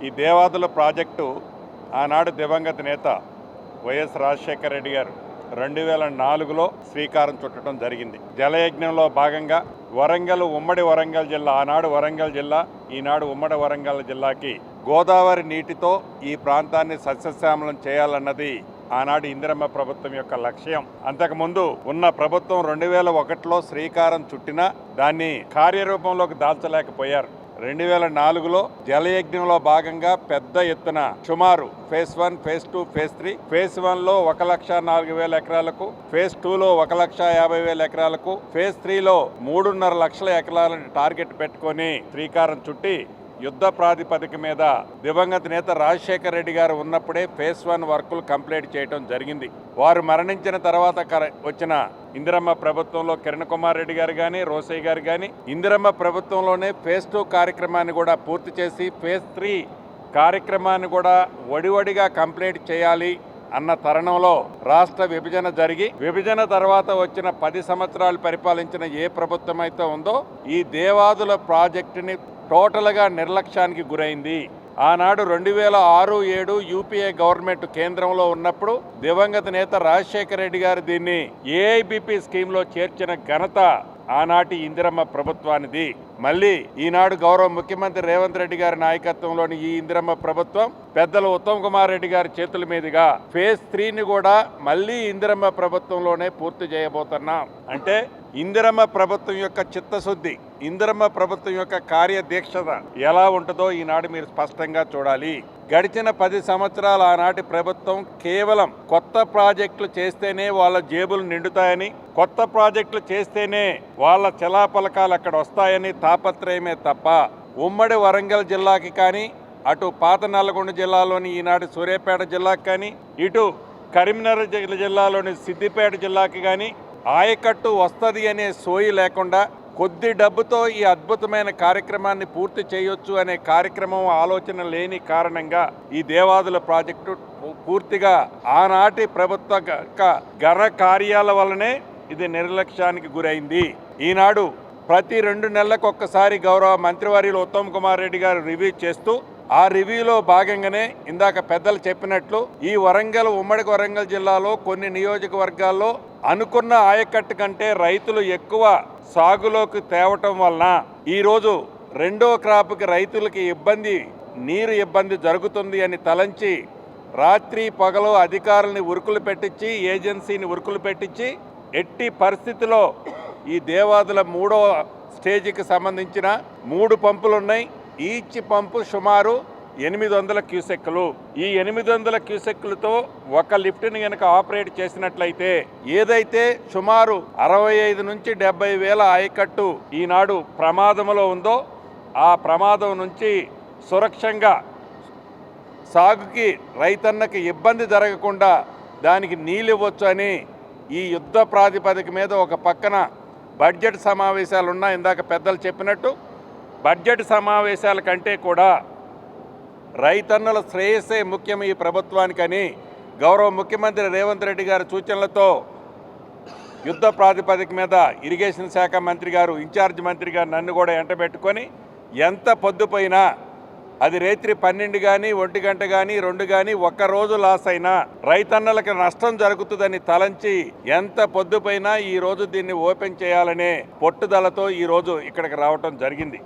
ఈ దేవాదుల ప్రాజెక్టు ఆనాడు దివంగత నేత వైఎస్ రాజశేఖర రెడ్డి గారు 2004లో శ్రీకారం చుట్టడం జరిగింది. జలయజ్ఞంలో భాగంగా ఉమ్మడి వరంగల్ జిల్లా, ఆనాడు వరంగల్ జిల్లా, ఈనాడు ఉమ్మడి వరంగల్ జిల్లాకి గోదావరి నీటితో ఈ ప్రాంతాన్ని సస్యశ్యామలం చేయాలన్నది ఆనాడు ఇందిరమ్మ ప్రభుత్వం యొక్క లక్ష్యం. అంతకుముందు ఉన్న ప్రభుత్వం 2001లో శ్రీకారం చుట్టినా దాన్ని కార్యరూపంలోకి దాల్చలేకపోయారు. 2004లో జలయజ్ఞంలో భాగంగా పెద్ద ఎత్తున సుమారు ఫేజ్ 1, ఫేజ్ 2, ఫేజ్ 3, ఫేజ్ 1లో 1,04,000 ఎకరాలకు, ఫేజ్ 2లో 1,50,000 ఎకరాలకు, ఫేజ్ 3లో 3.5 లక్షల ఎకరాలను టార్గెట్ పెట్టుకొని శ్రీకారం చుట్టి యుద్ధ ప్రాతిపదిక మీద దివంగత నేత రాజశేఖర రెడ్డి గారు ఉన్నప్పుడే ఫేజ్ 1 వర్కులు కంప్లీట్ చేయడం జరిగింది. వారు మరణించిన తర్వాత వచ్చిన ఇందిరమ్మ ప్రభుత్వంలో కిరణ్ కుమార్ రెడ్డి గారు కానీ, రోసయ్య గారు కానీ ఇందిరమ్మ ప్రభుత్వంలోనే ఫేజ్ 2 కార్యక్రమాన్ని కూడా పూర్తి చేసి ఫేజ్ 3 కార్యక్రమాన్ని కూడా వడివడిగా కంప్లీట్ చేయాలి అన్న తరుణంలో రాష్ట్ర విభజన జరిగి, విభజన తర్వాత వచ్చిన 10 సంవత్సరాలు పరిపాలించిన ఏ ప్రభుత్వం అయితే ఉందో ఈ దేవాదుల ప్రాజెక్టుని టోటల్గా నిర్లక్ష్యానికి గురైంది. ఆనాడు 2006-07 యూపీఏ గవర్నమెంట్ కేంద్రంలో ఉన్నప్పుడు దివంగత నేత రాజశేఖర రెడ్డి గారు దీన్ని ఏఐబిపి స్కీమ్లో చేర్చిన ఘనత ఆనాటి ఇందిరమ్మ ప్రభుత్వానిది. మళ్ళీ ఈనాడు గౌరవ ముఖ్యమంత్రి రేవంత్ రెడ్డి గారి నాయకత్వంలోని ఈ ఇందిరమ్మ ప్రభుత్వం పెద్దలు ఉత్తమ్ కుమార్ రెడ్డి గారి చేతుల మీదుగా ఫేజ్ 3ని కూడా మళ్ళీ ఇందిరమ్మ ప్రభుత్వంలోనే పూర్తి చేయబోతున్నాం. అంటే ఇందిరమ్మ ప్రభుత్వం యొక్క చిత్తశుద్ధి, ఇందిరమ్మ ప్రభుత్వం యొక్క కార్యదీక్షత ఎలా ఉంటుందో ఈనాడు మీరు స్పష్టంగా చూడాలి. గడిచిన 10 సంవత్సరాల ఆనాటి ప్రభుత్వం కేవలం కొత్త ప్రాజెక్టులు చేస్తేనే వాళ్ళ జేబులు నిండుతాయని, కొత్త ప్రాజెక్టులు చేస్తేనే వాళ్ళ చలాపలకాలు అక్కడ వస్తాయని తాపత్రయమే తప్ప ఉమ్మడి వరంగల్ జిల్లాకి కానీ, అటు పాత నల్లగొండ జిల్లాలోని ఈనాటి సూర్యాపేట జిల్లాకి కానీ, ఇటు కరీంనగర్ జిల్లాలోని సిద్దిపేట జిల్లాకి కానీ ఆయకట్టు వస్తుంది అనే సోయి లేకుండా కొద్ది డబ్బుతో ఈ అద్భుతమైన కార్యక్రమాన్ని పూర్తి చేయొచ్చు అనే కార్యక్రమం ఆలోచన లేని కారణంగా ఈ దేవాదుల ప్రాజెక్టు పూర్తిగా ఆనాటి ప్రభుత్వ ఘన కార్యాల వల్లనే ఇది నిర్లక్ష్యానికి గురైంది. ఈనాడు ప్రతి 2 నెలలకు ఒక్కసారి గౌరవ మంత్రివర్యులు ఉత్తమ్ కుమార్ రెడ్డి గారు రివ్యూ చేస్తూ, ఆ రివ్యూలో భాగంగానే ఇందాక పెద్దలు చెప్పినట్లు ఈ ఉమ్మడి వరంగల్ జిల్లాలో కొన్ని నియోజకవర్గాల్లో అనుకున్న ఆయకట్టు కంటే రైతులు ఎక్కువ సాగులోకి తేవటం వలన ఈరోజు రెండో క్రాప్కి రైతులకి నీరు ఇబ్బంది జరుగుతుంది అని తలంచి రాత్రి పగలు అధికారులని ఉరుకులు పెట్టించి, ఏజెన్సీని ఉరుకులు పెట్టించి ఎట్టి పరిస్థితిలో ఈ దేవాదుల 3వ స్టేజికి సంబంధించిన 3 పంపులు ఉన్నాయి. ఈచ్ పంపు సుమారు 800 క్యూసెక్కులు. ఈ 800 క్యూసెక్కులతో ఒక లిఫ్ట్ని కనుక ఆపరేట్ చేసినట్లయితే ఏదైతే సుమారు 65 నుంచి 70 వేల ఆయకట్టు ఈనాడు ప్రమాదంలో ఉందో ఆ ప్రమాదం నుంచి సురక్షంగా సాగుకి రైతన్నకి ఇబ్బంది జరగకుండా దానికి నీళ్ళు ఇవ్వచ్చు అని ఈ యుద్ధ ప్రాతిపదిక మీద ఒక పక్కన బడ్జెట్ సమావేశాలు ఉన్నాయి. ఇందాక పెద్దలు చెప్పినట్టు బడ్జెట్ సమావేశాల కంటే కూడా రైతన్నుల శ్రేయస్సే ముఖ్యం ఈ ప్రభుత్వానికని గౌరవ ముఖ్యమంత్రి రేవంత్ రెడ్డి గారి సూచనలతో యుద్ధ ప్రాతిపదిక మీద ఇరిగేషన్ శాఖ మంత్రి గారు, ఇన్ఛార్జ్ మంత్రి గారు నన్ను కూడా ఎంటబెట్టుకొని ఎంత పొద్దుపోయినా అది రాత్రి 12 కానీ 1 గంట కానీ 2 కానీ ఒక్కరోజు లాస్ అయినా రైతన్నలకు నష్టం జరుగుతుందని తలంచి ఎంత పొద్దుపోయినా ఈరోజు దీన్ని ఓపెన్ చేయాలనే పట్టుదలతో ఈరోజు ఇక్కడికి రావటం జరిగింది.